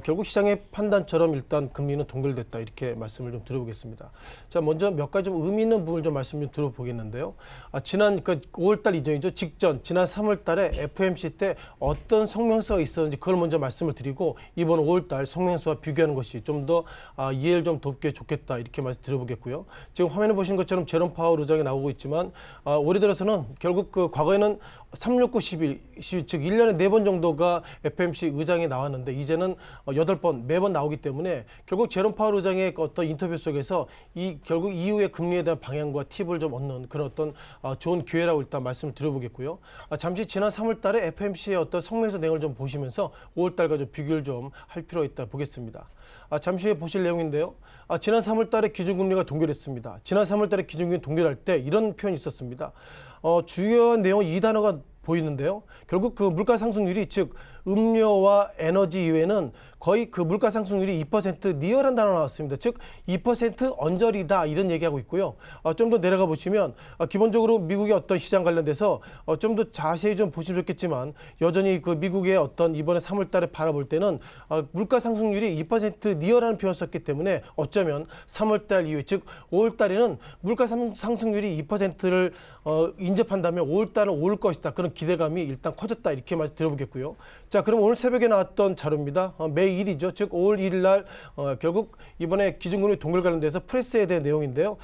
결국 시장의 판단처럼 일단 금리는 동결됐다 이렇게 말씀을 좀 드려보겠습니다. 자, 먼저 몇 가지 좀 의미 있는 부분을 좀 말씀 좀 들어보겠는데요. 지난 5월달 이전이죠. 직전 지난 3월달에 FOMC 때 어떤 성명서가 있었는지 그걸 먼저 말씀을 드리고 이번 5월달 성명서와 비교하는 것이 좀 더 이해를 좀 돕게 좋겠다 이렇게 말씀 드려보겠고요. 지금 화면에 보시는 것처럼 제롬 파월 의장이 나오고 있지만 올해 들어서는 결국 과거에는 369, 11, 즉 1년에 4번 정도가 FOMC 의장이 나왔는데 이제는 8번, 매번 나오기 때문에 결국 제롬 파월 의장의 어떤 인터뷰 속에서 결국 이후의 금리에 대한 방향과 팁을 좀 얻는 그런 어떤 좋은 기회라고 일단 말씀을 드려보겠고요. 잠시 지난 3월 달에 FOMC의 어떤 성명서 내용을 좀 보시면서 5월 달과 좀 비교를 좀 할 필요가 있다 보겠습니다. 잠시 후에 보실 내용인데요. 지난 3월 달에 기준금리가 동결했습니다. 지난 3월 달에 기준금리 동결할 때 이런 표현이 있었습니다. 주요한 내용은 이 단어가 보이는데요. 결국 그 물가 상승률이 즉 음료와 에너지 이외에는 거의 그 물가 상승률이 2% 니어란 단어 나왔습니다. 즉 2% 언저리다 이런 얘기하고 있고요. 좀 더 내려가 보시면 기본적으로 미국의 어떤 시장 관련돼서 좀 더 자세히 좀 보시면 좋겠지만 여전히 그 미국의 어떤 이번에 3월 달에 바라볼 때는 물가 상승률이 2% 니어라는 표현을 썼기 때문에 어쩌면 3월 달 이후에 즉 5월 달에는 물가 상승률이 2%를 인접한다면 5월 달은 오를 것이다. 그런 기대감이 일단 커졌다. 이렇게 말씀 드려보겠고요. 자, 그럼 오늘 새벽에 나왔던 자료입니다. 매일이죠. 즉 5월 1일 날 결국 이번에 기준금리 동결 관련돼서 프레스에 대한 내용인데요.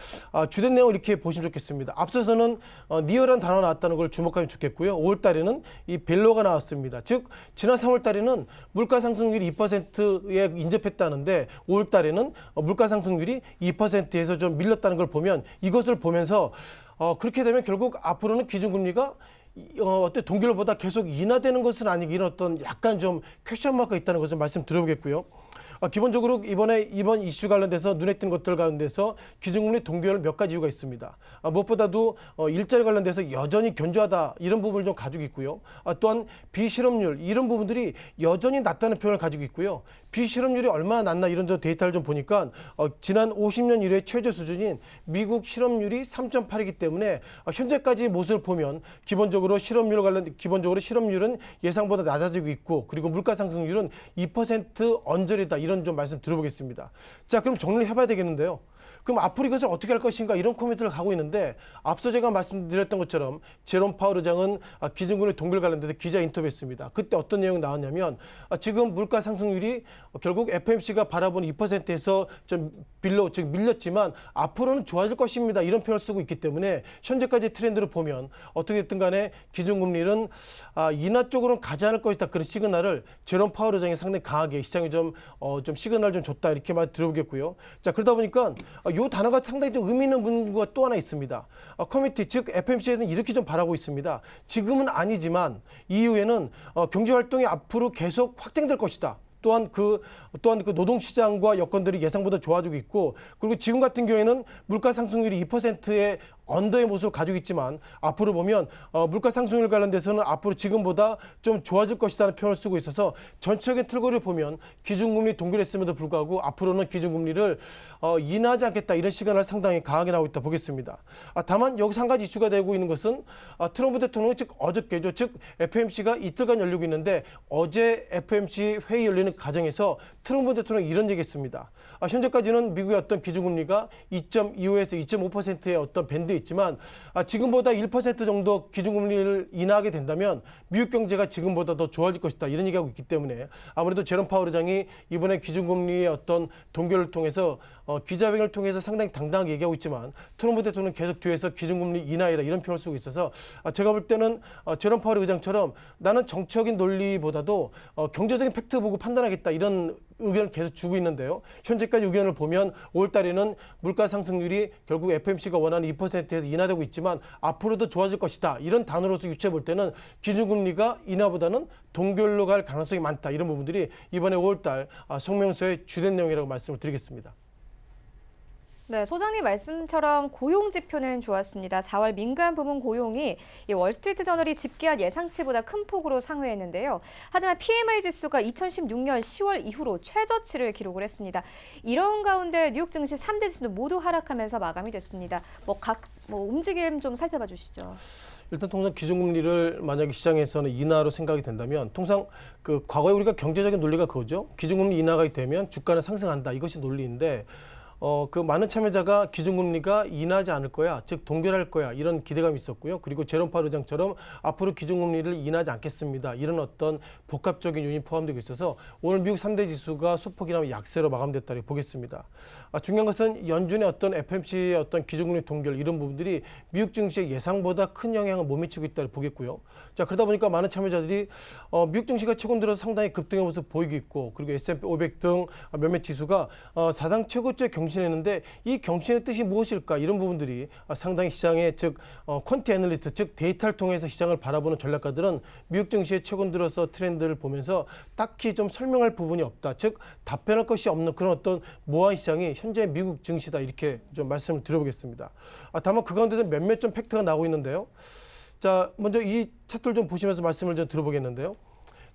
주된 내용 이렇게 보시면 좋겠습니다. 앞서서는 니어라는 단어가 나왔다는 걸 주목하면 좋겠고요. 5월 달에는 이 벨로가 나왔습니다. 즉 지난 3월 달에는 물가 상승률이 2%에 인접했다는데 5월 달에는 물가 상승률이 2%에서 좀 밀렸다는 걸 보면 이것을 보면서 그렇게 되면 결국 앞으로는 기준금리가 어때 동결보다 계속 인하되는 것은 아니고 이런 어떤 약간 좀 퀘스천 마크가 있다는 것을 말씀드려보겠고요. 기본적으로 이번 이슈 관련돼서 눈에 띈 것들 가운데서 기준금리 동결 몇 가지 이유가 있습니다. 무엇보다도 일자리 관련돼서 여전히 견조하다 이런 부분을 좀 가지고 있고요. 또한 비실업률 이런 부분들이 여전히 낮다는 표현을 가지고 있고요. 비실업률이 얼마나 낮나 이런 데이터를 좀 보니까 지난 50년 이래 최저 수준인 미국 실업률이 3.8이기 때문에 현재까지 모습을 보면 기본적으로 실업률은 예상보다 낮아지고 있고 그리고 물가 상승률은 2% 언저리다 이런 좀 말씀 드려보겠습니다. 자, 그럼 정리를 해봐야 되겠는데요. 그럼 앞으로 이것을 어떻게 할 것인가 이런 코멘트를 하고 있는데 앞서 제가 말씀드렸던 것처럼 제롬 파월 의장은 기준금리 동결 관련돼서 기자 인터뷰했습니다. 그때 어떤 내용이 나왔냐면 지금 물가 상승률이 결국 FOMC가 바라보는 2%에서 좀 밀렸지만 앞으로는 좋아질 것입니다. 이런 표현을 쓰고 있기 때문에 현재까지 트렌드를 보면 어떻게 됐든 간에 기준금리는 인하 쪽으로는 가지 않을 것이다. 그런 시그널을 제롬 파월 의장이 상당히 강하게 시장에 좀 시그널을 좀 줬다 이렇게 말 들어보겠고요. 자, 그러다 보니까 이 단어가 상당히 좀 의미 있는 문구가 또 하나 있습니다. 커미티 즉 FOMC에는 이렇게 좀 바라고 있습니다. 지금은 아니지만 이후에는 경제 활동이 앞으로 계속 확장될 것이다. 또한 그 노동시장과 여건들이 예상보다 좋아지고 있고 그리고 지금 같은 경우에는 물가 상승률이 2%의 언더의 모습을 가지고 있지만 앞으로 보면 물가 상승률 관련돼서는 앞으로 지금보다 좀 좋아질 것이라는 표현을 쓰고 있어서 전체적인 틀거리를 보면 기준금리 동결했음에도 불구하고 앞으로는 기준금리를 인하하지 않겠다 이런 시그널 상당히 강하게 나오고 있다 보겠습니다. 다만 여기서 한 가지 이슈가 되고 있는 것은 트럼프 대통령이 즉 어저께죠. 즉 FOMC가 이틀간 열리고 있는데 어제 FOMC 회의 열리는 과정에서 트럼프 대통령이 이런 얘기했습니다. 현재까지는 미국의 어떤 기준금리가 2.25에서 2.5%의 어떤 밴드에 있지만 지금보다 1% 정도 기준금리를 인하하게 된다면 미국 경제가 지금보다 더 좋아질 것이다 이런 얘기하고 있기 때문에 아무래도 제롬 파월 의장이 이번에 기준금리의 어떤 동결을 통해서 기자회견을 통해서 상당히 당당하게 얘기하고 있지만 트럼프 대통령은 계속 뒤에서 기준금리 인하해라 이런 표현을 쓰고 있어서 제가 볼 때는 제롬 파월 의장처럼 나는 정치적인 논리보다도 경제적인 팩트 보고 판단하겠다 이런 의견을 계속 주고 있는데요. 현재까지 의견을 보면 5월 달에는 물가 상승률이 결국 FOMC가 원하는 2%에서 인하되고 있지만 앞으로도 좋아질 것이다. 이런 단어로서 유추해 볼 때는 기준금리가 인하보다는 동결로 갈 가능성이 많다. 이런 부분들이 이번에 5월 달 성명서의 주된 내용이라고 말씀을 드리겠습니다. 네, 소장님 말씀처럼 고용 지표는 좋았습니다. 4월 민간 부문 고용이 이 월스트리트 저널이 집계한 예상치보다 큰 폭으로 상회했는데요. 하지만 PMI 지수가 2016년 10월 이후로 최저치를 기록을 했습니다. 이런 가운데 뉴욕 증시 3대 지수도 모두 하락하면서 마감이 됐습니다. 각 움직임 좀 살펴봐 주시죠. 일단 통상 기준금리를 만약에 시장에서는 인하로 생각이 된다면 통상 그 과거에 우리가 경제적인 논리가 그거죠. 기준금리 인하가 되면 주가는 상승한다. 이것이 논리인데 그 많은 참여자가 기준금리가 인하하지 않을 거야, 즉 동결할 거야 이런 기대감이 있었고요. 그리고 제롬 파월 의장처럼 앞으로 기준금리를 인하하지 않겠습니다. 이런 어떤 복합적인 요인이 포함되고 있어서 오늘 미국 3대 지수가 소폭이나마 약세로 마감됐다고 보겠습니다. 중요한 것은 연준의 어떤 FOMC의 어떤 기준금리 동결 이런 부분들이 미국 증시의 예상보다 큰 영향을 못 미치고 있다고 보겠고요. 자, 그러다 보니까 많은 참여자들이 미국 증시가 최근 들어서 상당히 급등의 모습 보이고 있고 그리고 S&P 500 등 몇몇 지수가 사상 최고치에 경신했는데 이 경신의 뜻이 무엇일까 이런 부분들이 상당히 시장의 즉 퀀티 애널리스트 즉 데이터를 통해서 시장을 바라보는 전략가들은 미국 증시의 최근 들어서 트렌드를 보면서 딱히 좀 설명할 부분이 없다. 즉 답변할 것이 없는 그런 어떤 모호한 시장이 현재 미국 증시다 이렇게 좀 말씀을 드려보겠습니다. 다만 그 가운데서 몇몇 좀 팩트가 나오고 있는데요. 자, 먼저 이 차트를 좀 보시면서 말씀을 좀 들어보겠는데요.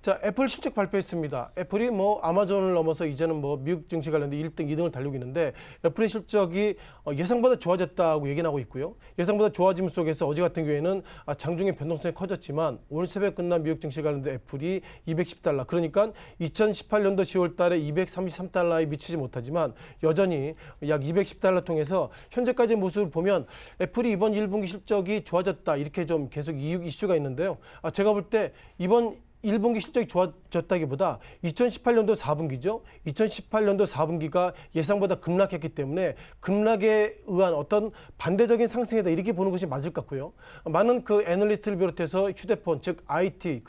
자, 애플 실적 발표했습니다. 애플이 아마존을 넘어서 이제는 미국 증시 관련된 1등, 2등을 달리고 있는데 애플의 실적이 예상보다 좋아졌다고 얘기 나오고 있고요. 예상보다 좋아짐 속에서 어제 같은 경우에는 장중에 변동성이 커졌지만 오늘 새벽 끝난 미국 증시 관련된 애플이 210달러. 그러니까 2018년도 10월 달에 233달러에 미치지 못하지만 여전히 약 210달러 통해서 현재까지의 모습을 보면 애플이 이번 1분기 실적이 좋아졌다. 이렇게 좀 계속 이슈가 있는데요. 제가 볼 때 이번 1분기 실적이 좋아졌다기보다 2018년도 4분기죠. 2018년도 4분기가 예상보다 급락했기 때문에 급락에 의한 어떤 반대적인 상승이다 이렇게 보는 것이 맞을 것 같고요. 많은 그 애널리스트를 비롯해서 휴대폰 즉 IT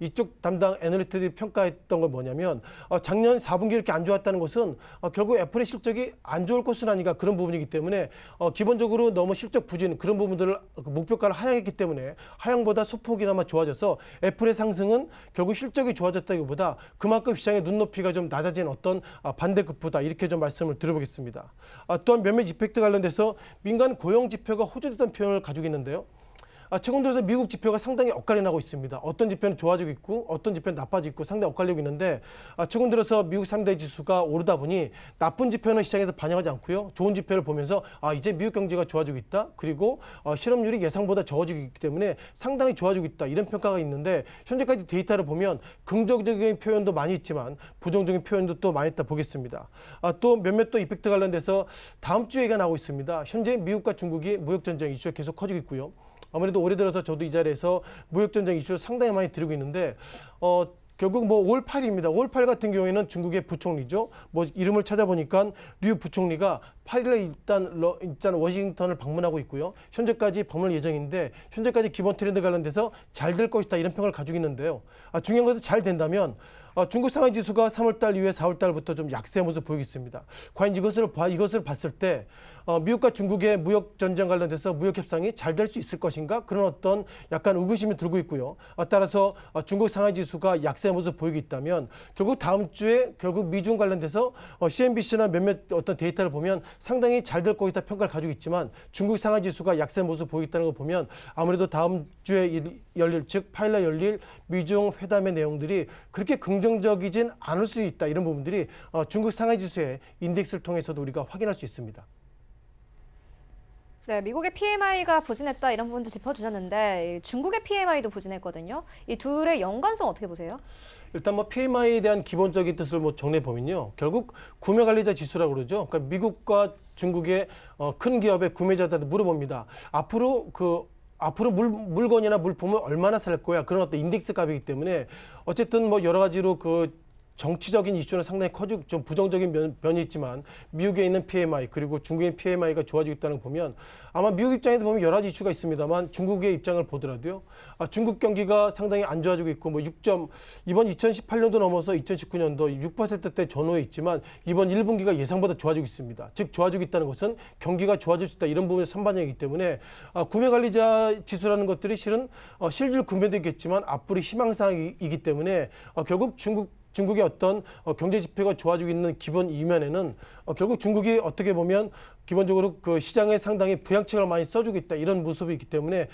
이쪽 담당 애널리스트들이 평가했던 건 뭐냐면 작년 4분기 이렇게 안 좋았다는 것은 결국 애플의 실적이 안 좋을 것은 아닌가 그런 부분이기 때문에 기본적으로 너무 실적 부진 그런 부분들을 목표가를 하향했기 때문에 하향보다 소폭이나마 좋아져서 애플의 상승은 결국 실적이 좋아졌다기보다 그만큼 시장의 눈높이가 좀 낮아진 어떤 반대급부다 이렇게 좀 말씀을 드려보겠습니다. 또한 몇몇 이펙트 관련돼서 민간 고용 지표가 호조됐다는 표현을 가지고 있는데요. 최근 들어서 미국 지표가 상당히 엇갈려 나고 있습니다. 어떤 지표는 좋아지고 있고 어떤 지표는 나빠지고 있고 상당히 엇갈리고 있는데 최근 들어서 미국 3대 지수가 오르다 보니 나쁜 지표는 시장에서 반영하지 않고요. 좋은 지표를 보면서 이제 미국 경제가 좋아지고 있다. 그리고 실업률이 예상보다 적어지고 있기 때문에 상당히 좋아지고 있다. 이런 평가가 있는데 현재까지 데이터를 보면 긍정적인 표현도 많이 있지만 부정적인 표현도 또 많이 있다 보겠습니다. 또 몇몇 또 이펙트 관련돼서 다음 주 얘기가 나오고 있습니다. 현재 미국과 중국이 무역전쟁 이슈가 계속 커지고 있고요. 아무래도 올해 들어서 저도 이 자리에서 무역전쟁 이슈를 상당히 많이 드리고 있는데 결국 5월 8일입니다. 5월 8일 같은 경우에는 중국의 부총리죠. 이름을 찾아보니까 류 부총리가 8일에 일단 워싱턴을 방문하고 있고요. 현재까지 방문 예정인데 현재까지 기본 트렌드 관련돼서 잘 될 것이다 이런 평을 가지고 있는데요. 중요한 것은 잘 된다면 중국 상하이 지수가 3월달 이후에 4월달부터 좀 약세 모습 보이겠습니다. 과연 이것을 봤을 때 미국과 중국의 무역 전쟁 관련돼서 무역 협상이 잘 될 수 있을 것인가 그런 어떤 약간 의구심이 들고 있고요. 따라서 중국 상하이 지수가 약세 모습 보이고 있다면 결국 다음 주에 결국 미중 관련돼서 CNBC나 몇몇 어떤 데이터를 보면 상당히 잘 될 것이다 평가를 가지고 있지만 중국 상하이 지수가 약세 모습 보이고 있다는 걸 보면 아무래도 다음 주에 열릴 즉 8일날 열릴 미중 회담의 내용들이 그렇게 긍정적이진 않을 수 있다 이런 부분들이 중국 상하이 지수의 인덱스를 통해서도 우리가 확인할 수 있습니다. 네, 미국의 PMI가 부진했다 이런 부분도 짚어주셨는데 중국의 PMI도 부진했거든요. 이 둘의 연관성 어떻게 보세요? 일단 PMI에 대한 기본적인 뜻을 정리해 보면요. 결국 구매 관리자 지수라고 그러죠. 그러니까 미국과 중국의 큰 기업의 구매자들한테 물어봅니다. 앞으로 물건이나 물품을 얼마나 살 거야? 그런 어떤 인덱스 값이기 때문에 어쨌든 여러 가지로 정치적인 이슈는 상당히 커지고 좀 부정적인 면이 있지만 미국에 있는 PMI 그리고 중국의 PMI가 좋아지고 있다는 걸 보면 아마 미국 입장에서 보면 여러 가지 이슈가 있습니다만 중국의 입장을 보더라도요. 중국 경기가 상당히 안 좋아지고 있고 이번 2018년도 넘어서 2019년도 6%대 전후에 있지만 이번 1분기가 예상보다 좋아지고 있습니다. 즉 좋아지고 있다는 것은 경기가 좋아질 수 있다 이런 부분이 선반영이기 때문에 구매관리자 지수라는 것들이 실은 실질 구매도 있겠지만 앞으로 희망사항이기 때문에 결국 중국의 어떤 경제 지표가 좋아지고 있는 기본 이면에는 결국 중국이 어떻게 보면 기본적으로 그 시장에 상당히 부양책을 많이 써주고 있다 이런 모습이 있기 때문에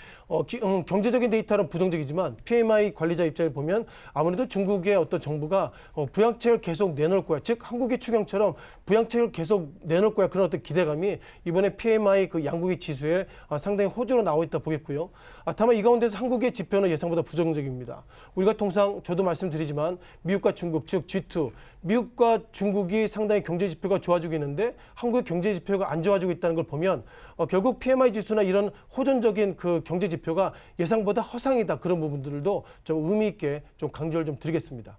경제적인 데이터는 부정적이지만 PMI 관리자 입장에 보면 아무래도 중국의 어떤 정부가 부양책을 계속 내놓을 거야. 즉 한국의 추경처럼 부양책을 계속 내놓을 거야. 그런 어떤 기대감이 이번에 PMI 그 양국의 지수에 상당히 호조로 나와 있다 보겠고요. 다만 이 가운데서 한국의 지표는 예상보다 부정적입니다. 우리가 통상 저도 말씀드리지만 미국과 중국 즉 G2 미국과 중국이 상당히 경제 지표가 좋아지고 있는데 한국의 경제 지표가 안 좋아지고 있다는 걸 보면 결국 PMI 지수나 이런 호전적인 그 경제 지표가 예상보다 허상이다 그런 부분들도 좀 의미 있게 좀 강조를 좀 드리겠습니다.